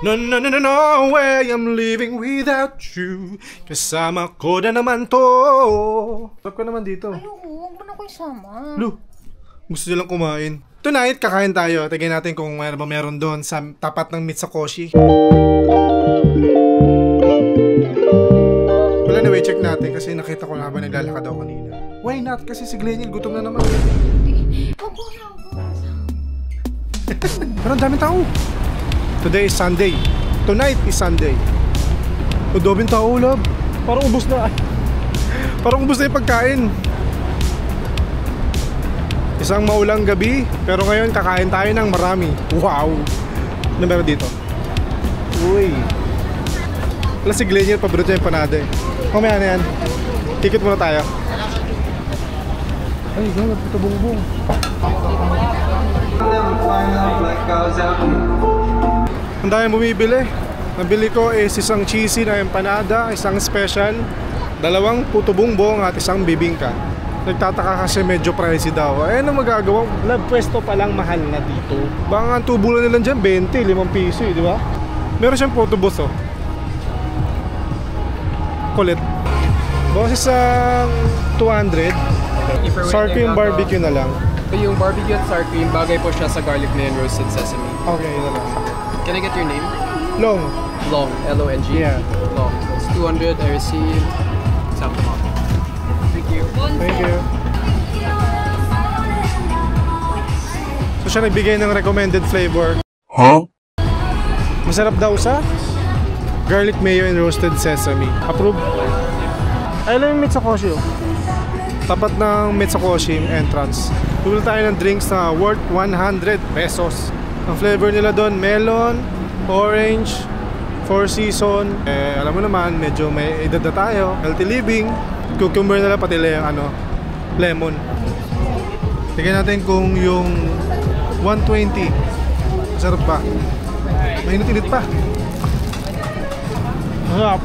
No, no, no, no, no way I'm living without you. Kasama ko na naman to. Sarap ka naman dito. Ayoko, huwag mo na ko isama. Lu, gusto nilang kumain. Tonight, kakain tayo. Tignan natin kung meron doon sa tapat ng Mitsukoshi. Wala na, check natin kasi nakita ko na habang naglalakad ako kanina. Why not? Kasi si Glenn gutom na naman. Pero ang daming tao. Today is Sunday. Tonight is Sunday. O, daming tao, love. Parang ubos na. Parang ubos na yung pagkain. Isang maulang gabi, pero ngayon kakain tayo ng marami. Wow! Ano meron dito? Uy! Wala si Glenn paborito niya yung panada eh. Mamaya na yan. Tikit muna tayo. Ay, gano'n, puto bongbong. Ang dami bumibili. Nabili ko is isang cheesy na empanada, isang special, 2 puto bongbong at isang bibingka. Nagtataka kasi medyo pricey daw. Eh, ano magagawa? Pwesto pa lang mahal na dito. Baka ang tubo na nila dyan, 20, 5 piso eh, di ba? Meron siyang photobooth oh. Kulit. Boses isang 200. Sour cream barbecue na lang. Yung barbecue at sour cream, bagay po siya sa garlic na and roasted sesame. Okay, yun na lang. Can I get your name? Long. Long, L-O-N-G? Yeah. Long. It's 200, I received. Thank you. Thank you. So siya nagbigay ng recommended flavor. Huh? Masarap daw sa garlic mayo and roasted sesame. Approve. Ay lang yung Mitsukoshi oh. Tapat ng Mitsukoshi entrance. Bumili tayo ng drinks na worth 100 pesos. Ang flavor nila doon, melon, orange, 4 season. Eh, alam mo naman, medyo may edad na tayo. Healthy living. Cucumber na lang pati lemon. Tignan natin kung yung 120. Sarap pa. Mainit-init pa. Sarap.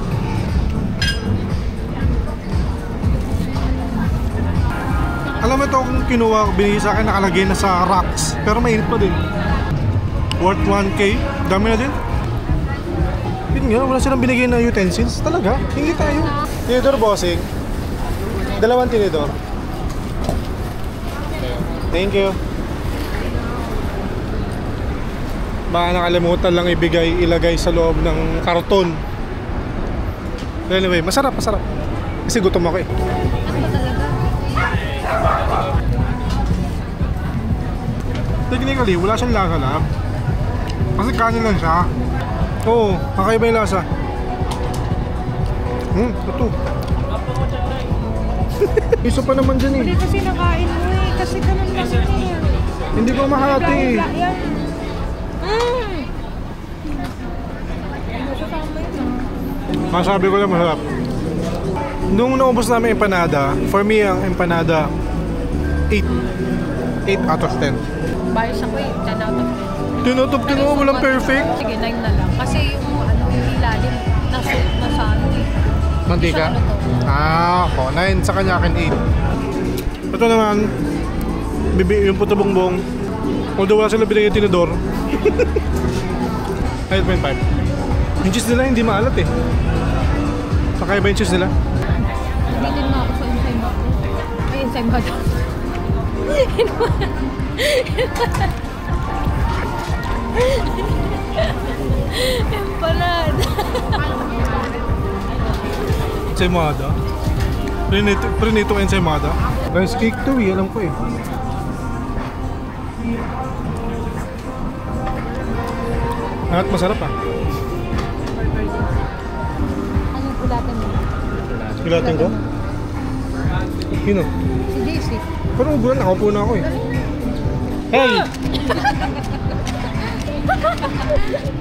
Alam mo ito kung kinuha, binigay sa akin, nakalagay na sa rocks. Pero mainit pa din. Worth 1K. Dami na din. Yun nga, wala silang binigay na utensils. Talaga, hingi tayo. Tinidor bossing. 2 tinidor. Thank you. Baka nakalimutan lang ilagay sa loob ng karton. Anyway, masarap. Kasi gutom ako eh. Technically, wala siyang lasa lang. Kasi kanin lang siya. Oo, kakaiba yung lasa. Ito. Isa pa naman dyan eh. Hindi kasi nakain mo eh. Kasi ganun kasi eh. Hindi ko mahati eh. Masabi ko lang masarap. Nung naubos namin empanada, for me ang empanada 8 out of 10. Bias ako eh, 10 out of 10. 10 out of 10 mo, walang perfect. Sige, 9 na lang. Kasi yung ilalim, nasa ano eh. Mantika? Ako, 9 sa kanya akin 8. Ito naman, yung puto bongbong. Although wala sila binigay tinidor. 8.5. Yung cheese nila hindi maalat eh. Sakay ba yung cheese nila? Bilin mo ako sa ensaymada. Ay, ensaymada. Empanada. Ensaymada? Prinitong ensaymada? Rice cake to eh, alam ko eh. At masarap ah. Anong kulatan mo? Pilatin ko? Sino? Si JC. Pero ubulan, nakaupo na ako eh. Hey!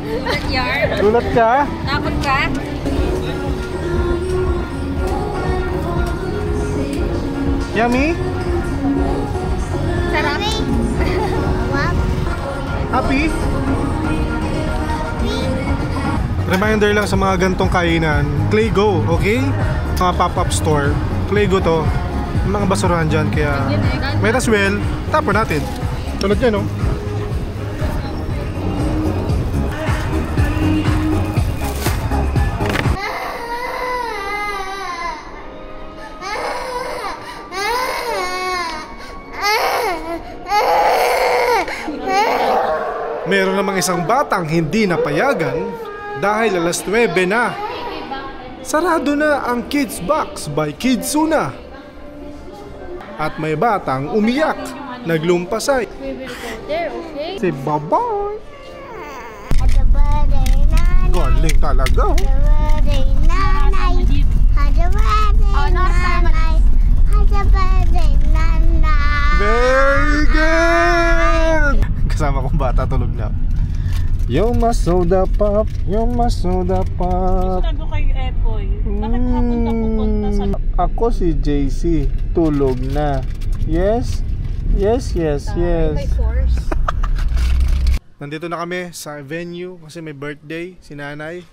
Gulat yard? Gulat ka? Takot ka? Yummy? Sarap? Happy? Reminder lang sa mga gantong kainan, Claygo, okay? Mga pop-up store, Claygo to. Mga basurahan dyan, kaya might as well, tapon natin. Tulad yan, no? isang batang hindi napayagan dahil alas 9 na. Sarado na ang Kids Box by Kidsuna. At may batang umiyak, naglumpasay. We will go there, okay? Say bye-bye. Happy birthday, Nanay. Galing talaga. Happy birthday, Nanay. Happy birthday, Nanay. Happy birthday, Nanay. Very good! Kasama kong bata, tulog na. Yo my soda pop, yo my soda pop. Sabi kay Epoy, bakit hapon ka pupunta sa... Ako si JC, tulog na. Yes? Yes, yes, yes. By force. Nandito na kami sa venue kasi may birthday si Nanay.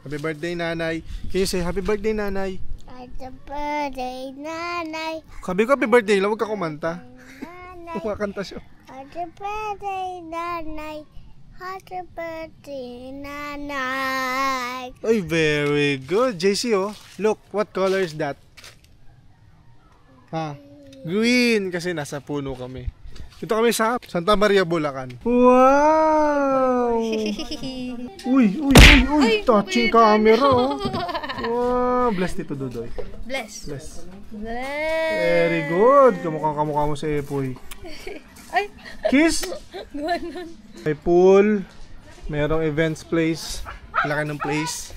Happy birthday, Nanay. Can you say happy birthday, Nanay? Happy birthday, Nanay. Sabi ko happy birthday lang, huwag ka kumanta. Nanay. Kumakanta siya. Happy birthday, Nanay. Happy birthday, Nanay. Ay, very good. JC, oh. Look, what color is that? Ha? Green, kasi nasa puno kami. Dito kami sa Santa Maria, Bulacan. Wow! Uy, touching camera, oh. Wow, bless dito, Dudoy. Bless. Bless. Bless. Very good. Kamukha mo sa Epoy. Ay. Kiss. Ganon. May pool. Merong events place. Laki ng place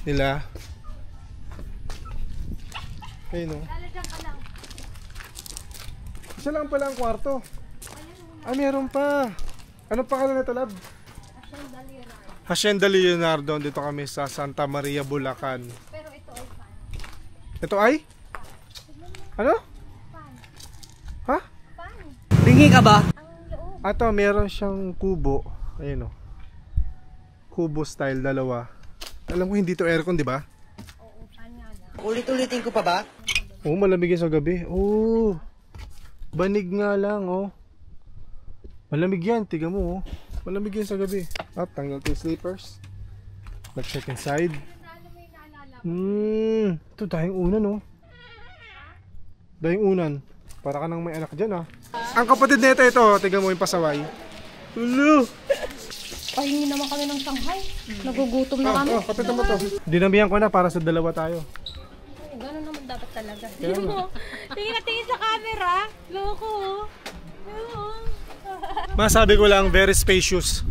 nila. Ayun, oh. Isa lang pala ang kwarto. Ah, meron pa. Ano pangalan nito, Lab? Hacienda Leonardo. Dito kami sa Santa Maria, Bulacan. Pero ito ay fan. Ito ay? Ano? Ha? Bingi ka ba? Ato, meron siyang kubo. Ayun, oh. Kubo style, dalawa. Alam ko hindi to aircon, di ba? Oo, fan nga lang. Ulit-ulitin ko pa ba? Oo, malamig yan sa gabi. Oo. Banig nga lang, oh. Malamig yan, tiga mo, oh. Malamig yan sa gabi. At tanggal to sleepers. Let's check inside. Ito dahing unan, oh. Dahing unan. Para ka nang may anak dyan, ah. Ang kapatid nito, ito, tiga mo yung pasaway. Ulo! Pahingi naman kami ng Shanghai. Nagugutom na kami. Kapit mo to. Dinamihan ko na para sa dalawa tayo. Ganun naman dapat talaga. Kaya nga. Tingin na tingin sa camera. Loko. Masabi ko lang, very spacious.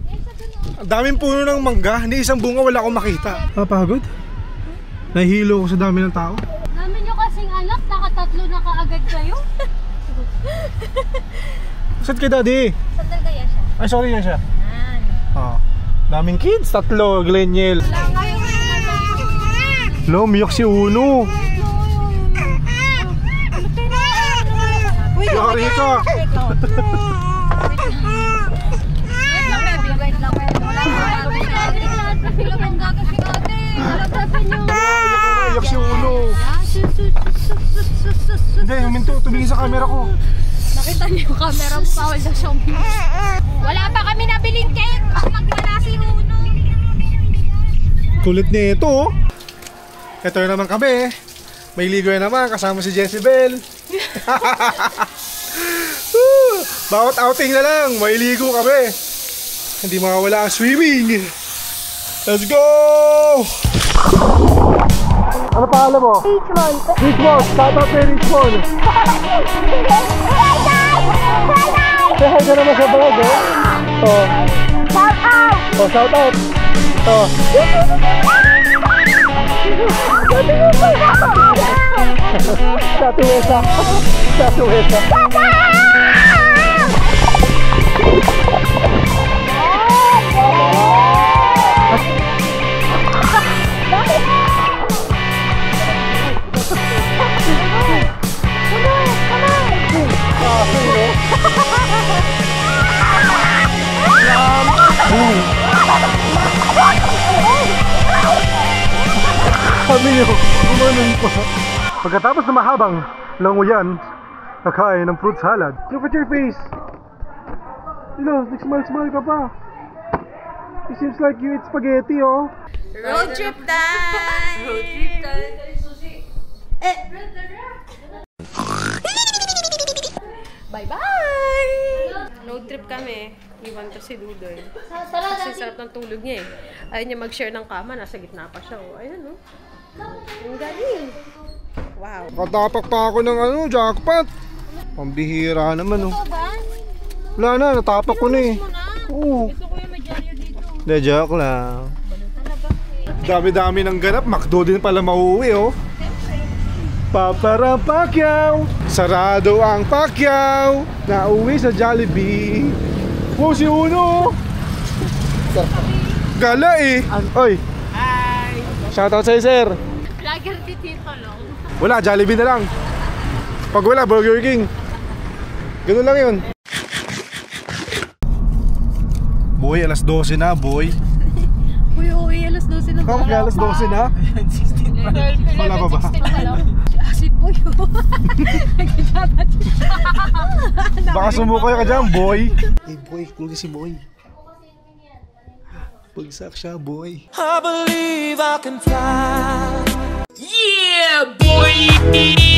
Ang daming puno ng mangga, hindi isang bunga wala akong makita. Pagod? Nahihilo ko sa dami ng tao. Dami nyo kasing anak, nakatatlo na kaagad kayo. Saan kay Daddy? Sandal kaya siya. Ay, sorry yan siya. Yan. Daming kids, tatlo, Gleniel. Lo, umiyak si Uno. Yari ka. Wait lang, baby. Wait lang. Wala pa. Wala pang gagasing ate. Wala pa sa inyo. Umiyak si Uno. Hindi, huminto, tumingin sa camera ko. Nakita niyo yung camera mo, bawal daw siyang wala pa kami nabiling cake. Magwala si Uno. Kulit niya ito, oh. Ito naman kami. May ligo naman, kasama si Jezebel. Bawat outing na lang, may ligo kami. Hindi makawala ang swimming. Let's go! Ano pangalan mo? Richmond. Richmond, shout out kay Richmond. Say hi ka naman sa vlog, eh. Oh. Shout out. Oh, shout out. Oh. Tatuesa. Tatuesa. Kami nyo, umanon pa. Pagkatapos na mahabang languyan, kakain ng fruit salad. Look at your face. Nag-smile-smile ka pa. It seems like you eat spaghetti, oh. Road trip time! Road trip time! Bye-bye! Road trip kami. Iwan ko si Dudoy. Kasi sarap ng tulog niya eh. Ayaw niya mag-share ng kama. Nasa gitna pa siya. Oh. Ayan oh. Ang galing. Wow. Katapak pa ako ng jackpot. Pambihira naman oh. Wala na, natapak ko na eh. Oo. Gusto ko yung medalyo dito. De, joke lang. Dami-dami ng ganap, McDo din pala mauwi oh. Papara Pacquiao, sarado ang Pacquiao, nauwi sa Jollibee. Oh, si Uno. Gala eh. Oy. Hi! Shoutout sa'yo, sir. Vlogger di Tito Long. Wala, Jollibee na lang. Pag wala, Burger King. Ganun lang yun. Boy, alas 12 na, boy. Uy, alas 12 na Kapag alas 12 na? Wala pa ba? Acid boy oh. Baka sumukay ka dyan, boy. Hey, boy, kung si boy. Pagsak siya, boy. I believe I can fly. Yeah, boy!